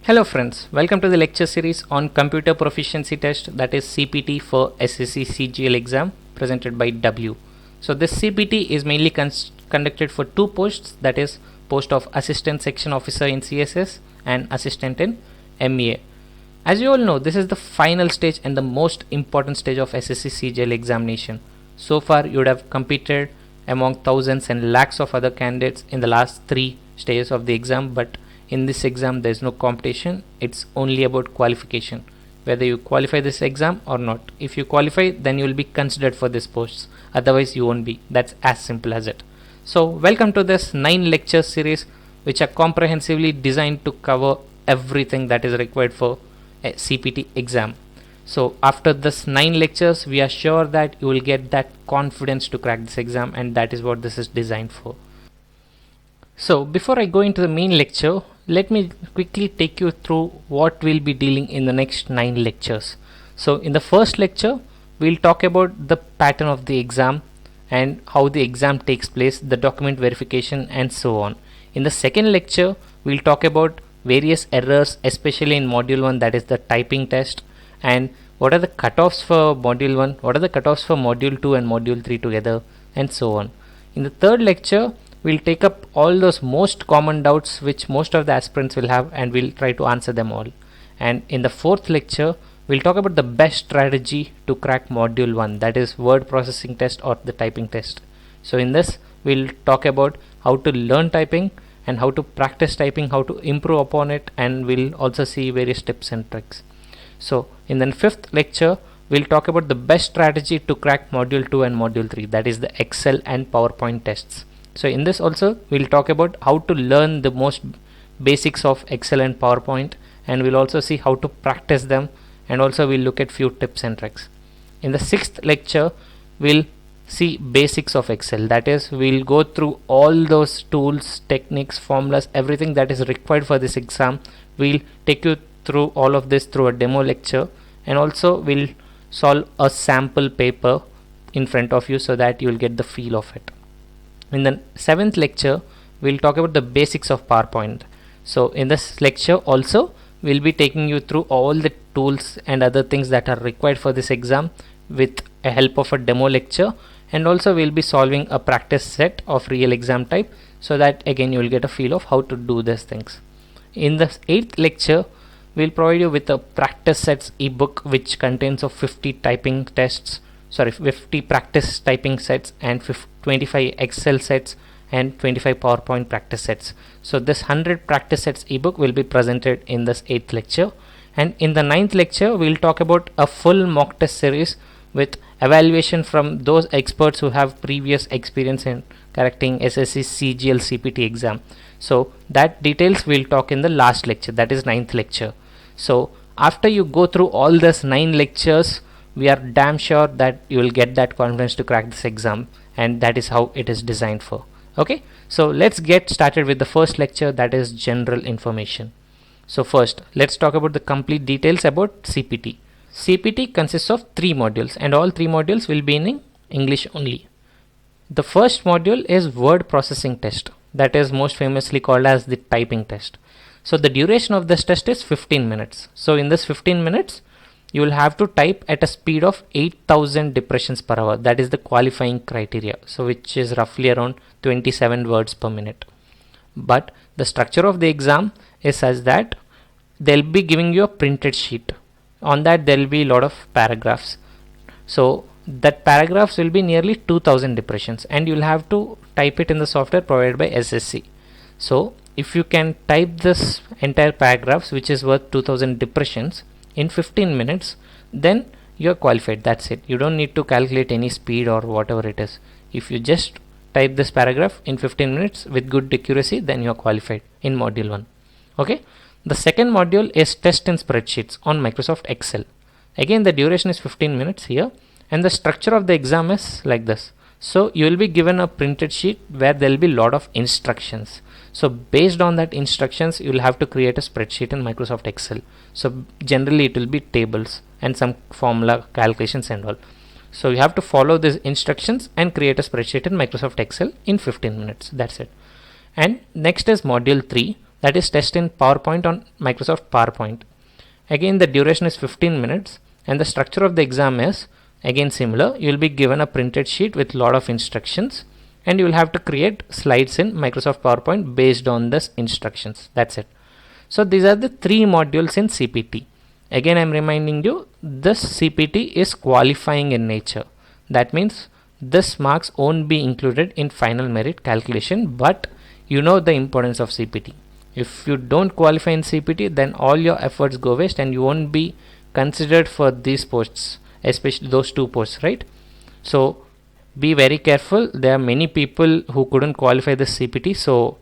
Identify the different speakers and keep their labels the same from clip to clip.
Speaker 1: Hello friends, welcome to the lecture series on Computer Proficiency Test, that is CPT for SSC CGL exam, presented by W. So this CPT is mainly conducted for two posts, that is post of Assistant Section Officer in CSS and Assistant in MEA. As you all know, this is the final stage and the most important stage of SSC CGL examination. So far you would have competed among thousands and lakhs of other candidates in the last three stages of the exam, but in this exam there is no competition. It's only about qualification, whether you qualify this exam or not. If you qualify, then you will be considered for this post, otherwise you won't be. That's as simple as it. So welcome to this 9 lecture series, which are comprehensively designed to cover everything that is required for a CPT exam. So after this 9 lectures, we are sure that you will get that confidence to crack this exam, and that is what this is designed for. So before I go into the main lecture, let me quickly take you through what we'll be dealing in the next 9 lectures. So in the first lecture, we'll talk about the pattern of the exam and how the exam takes place, the document verification and so on. In the second lecture, we'll talk about various errors, especially in module 1, that is the typing test, and what are the cutoffs for module 1, what are the cutoffs for module 2 and module 3 together, and so on. In the third lecture, we'll take up all those most common doubts which most of the aspirants will have, and we'll try to answer them all. And in the fourth lecture, we'll talk about the best strategy to crack module 1, that is word processing test or the typing test. So in this, we'll talk about how to learn typing and how to practice typing, how to improve upon it, and we'll also see various tips and tricks. So in the fifth lecture, we'll talk about the best strategy to crack module 2 and module 3, that is the Excel and PowerPoint tests. So in this also, we'll talk about how to learn the most basics of Excel and PowerPoint, and we'll also see how to practice them, and also we'll look at few tips and tricks. In the sixth lecture, we'll see basics of Excel, that is we'll go through all those tools, techniques, formulas, everything that is required for this exam. We'll take you through all of this through a demo lecture, and also we'll solve a sample paper in front of you so that you'll get the feel of it. In the seventh lecture, we'll talk about the basics of PowerPoint. So in this lecture also, we'll be taking you through all the tools and other things that are required for this exam with a help of a demo lecture, and also we'll be solving a practice set of real exam type, so that again you will get a feel of how to do these things. In the eighth lecture, we'll provide you with a practice sets ebook which contains of 50 typing tests, 50 practice typing sets and 25 Excel sets and 25 PowerPoint practice sets. So this 100 practice sets ebook will be presented in this 8th lecture. And in the 9th lecture, we'll talk about a full mock test series with evaluation from those experts who have previous experience in correcting SSC CGL CPT exam. So that details we'll talk in the last lecture, that is 9th lecture. So after you go through all this 9 lectures, we are damn sure that you will get that confidence to crack this exam, and that is how it is designed for. Okay, so let's get started with the first lecture, that is general information. So first, let's talk about the complete details about CPT. CPT consists of 3 modules, and all 3 modules will be in English only. The first module is word processing test, that is most famously called as the typing test. So the duration of this test is 15 minutes. So in this 15 minutes, you will have to type at a speed of 8000 depressions per hour. That is the qualifying criteria, so which is roughly around 27 words per minute. But the structure of the exam is such that they'll be giving you a printed sheet. On that there will be a lot of paragraphs. So that paragraphs will be nearly 2000 depressions, and you'll have to type it in the software provided by SSC. So if you can type this entire paragraphs, which is worth 2000 depressions, in 15 minutes, then you're qualified. That's it. You don't need to calculate any speed or whatever it is. If you just type this paragraph in 15 minutes with good accuracy, then you're qualified in module 1. Okay, the second module is test in spreadsheets on Microsoft Excel. Again, the duration is 15 minutes here, and the structure of the exam is like this. So you will be given a printed sheet where there will be a lot of instructions. So based on that instructions, you will have to create a spreadsheet in Microsoft Excel. So generally it will be tables and some formula calculations and all. So you have to follow these instructions and create a spreadsheet in Microsoft Excel in 15 minutes. That's it. And next is module 3, that is test in PowerPoint on Microsoft PowerPoint. Again, the duration is 15 minutes and the structure of the exam is again similar. You will be given a printed sheet with lot of instructions and you will have to create slides in Microsoft PowerPoint based on this instructions. That's it. So these are the 3 modules in CPT. Again, I am reminding you, this CPT is qualifying in nature. That means this marks won't be included in final merit calculation, but you know the importance of CPT. If you don't qualify in CPT, then all your efforts go waste and you won't be considered for these posts, especially those 2 posts, right? So be very careful. There are many people who couldn't qualify the CPT, so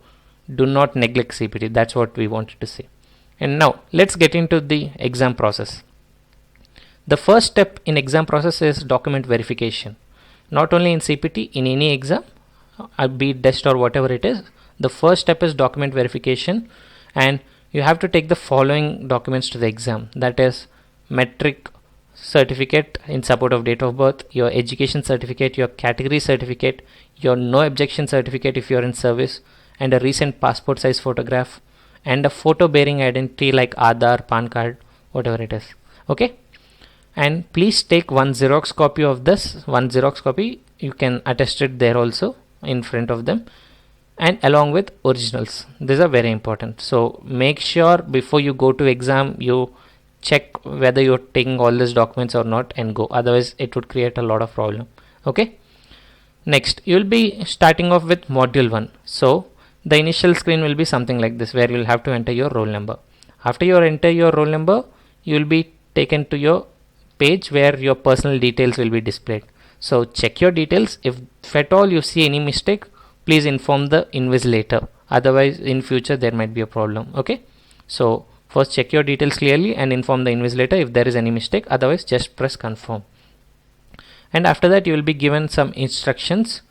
Speaker 1: do not neglect CPT. That's what we wanted to say. And now let's get into the exam process. The first step in exam process is document verification. Not only in CPT, in any exam, be it test or whatever it is, the first step is document verification, and you have to take the following documents to the exam. That is metric certificate in support of date of birth, your education certificate, your category certificate, your no objection certificate if you are in service, and a recent passport size photograph, and a photo bearing identity like Aadhaar, PAN card, whatever it is. Okay, and please take one Xerox copy of this. One Xerox copy, you can attest it there also in front of them, and along with originals. These are very important. So make sure before you go to exam you check whether you're taking all these documents or not and go, otherwise it would create a lot of problem. Okay, next you'll be starting off with module 1. So the initial screen will be something like this, where you'll have to enter your roll number. After you enter your roll number, you'll be taken to your page where your personal details will be displayed. So check your details. If at all you see any mistake, please inform the invigilator, otherwise in future there might be a problem. Okay, so first check your details clearly and inform the invigilator if there is any mistake, otherwise just press confirm. And after that you will be given some instructions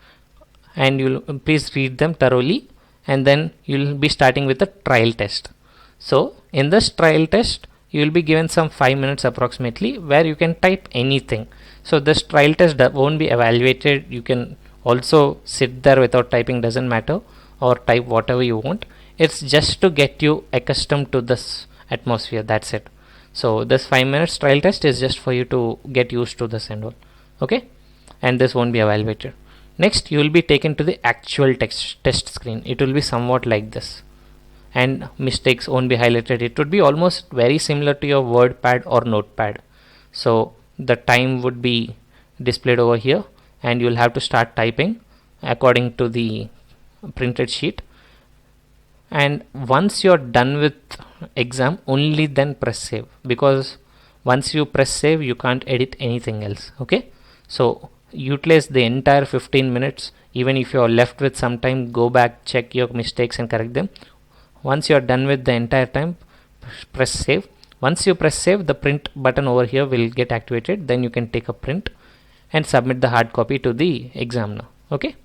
Speaker 1: and you'll please read them thoroughly, and then you'll be starting with a trial test. So in this trial test you will be given some 5 minutes approximately where you can type anything. So this trial test won't be evaluated. You can also sit there without typing, doesn't matter, or type whatever you want. It's just to get you accustomed to this atmosphere, that's it. So this 5 minutes trial test is just for you to get used to this and all. Okay, and this won't be evaluated. Next you will be taken to the actual test screen. It will be somewhat like this, and mistakes won't be highlighted. It would be almost very similar to your WordPad or Notepad. So the time would be displayed over here and you'll have to start typing according to the printed sheet. And once you're done with exam, only then press save, because once you press save you can't edit anything else. Okay, so utilize the entire 15 minutes. Even if you're left with some time, go back, check your mistakes and correct them. Once you're done with the entire time, press save. Once you press save, the print button over here will get activated. Then you can take a print and submit the hard copy to the examiner. Okay,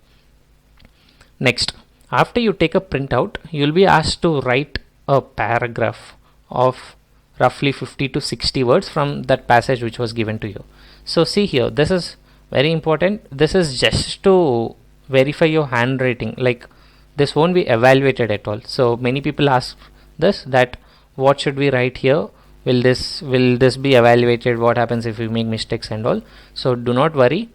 Speaker 1: next, after you take a printout, you'll be asked to write a paragraph of roughly 50 to 60 words from that passage which was given to you. So see here, this is very important. This is just to verify your handwriting. Like, this won't be evaluated at all. So many people ask this, that what should we write here? Will this be evaluated? What happens if we make mistakes and all? So do not worry.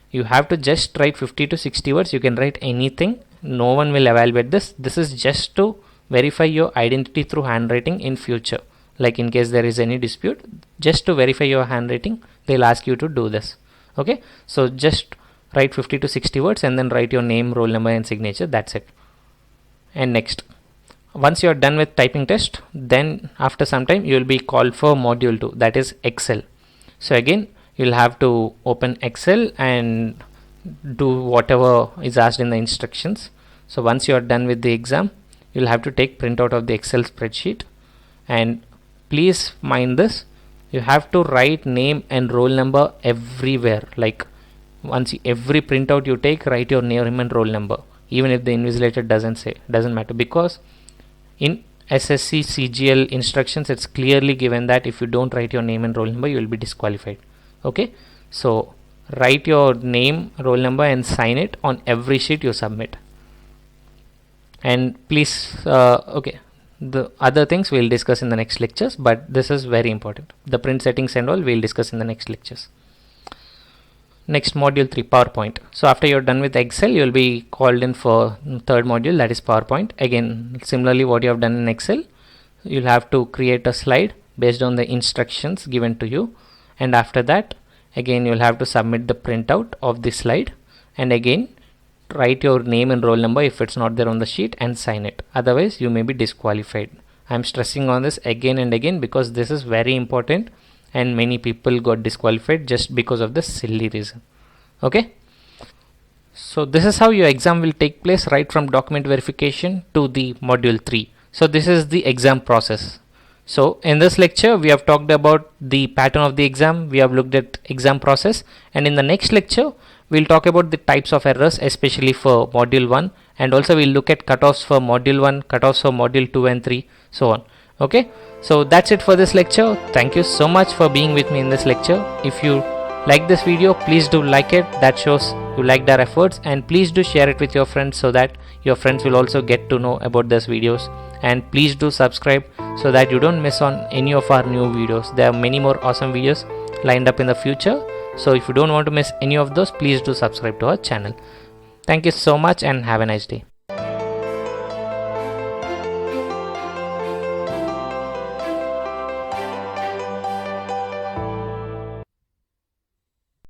Speaker 1: You have to just write 50 to 60 words. You can write anything. No one will evaluate this. This is just to verify your identity through handwriting in future. Like in case there is any dispute, just to verify your handwriting, they'll ask you to do this. Okay, so just write 50 to 60 words and then write your name, roll number and signature. That's it. And next, once you're done with typing test, then after some time you will be called for module 2, that is Excel. So again, you'll have to open Excel and do whatever is asked in the instructions. So once you are done with the exam, you'll have to take printout of the Excel spreadsheet, and please mind this, you have to write name and roll number everywhere. Like every printout you take, write your name and roll number, even if the invigilator doesn't matter, because in SSC CGL instructions it's clearly given that if you don't write your name and roll number, you will be disqualified. Okay, so write your name, roll number and sign it on every sheet you submit. And please okay, The other things we'll discuss in the next lectures, but this is very important. The print settings and all we'll discuss in the next lectures. Next, module 3, PowerPoint. So after you're done with Excel, you'll be called in for third module, that is PowerPoint. Again, similarly what you have done in Excel, you'll have to create a slide based on the instructions given to you, and after that again you'll have to submit the printout of the slide, and again write your name and roll number if it's not there on the sheet and sign it, otherwise you may be disqualified. I'm stressing on this again and again because this is very important and many people got disqualified just because of this silly reason. Okay, so this is how your exam will take place, right from document verification to the module 3. So this is the exam process. So in this lecture we have talked about the pattern of the exam, we have looked at exam process, and in the next lecture we'll talk about the types of errors, especially for module 1, and also we'll look at cutoffs for module 1, cutoffs for module 2 and 3, so on. Okay, so that's it for this lecture. Thank you so much for being with me in this lecture. If you like this video, please do like it, that shows you liked our efforts, and please do share it with your friends so that your friends will also get to know about these videos, and please do subscribe so that you don't miss on any of our new videos. There are many more awesome videos lined up in the future, so if you don't want to miss any of those, please do subscribe to our channel. Thank you so much and have a nice day.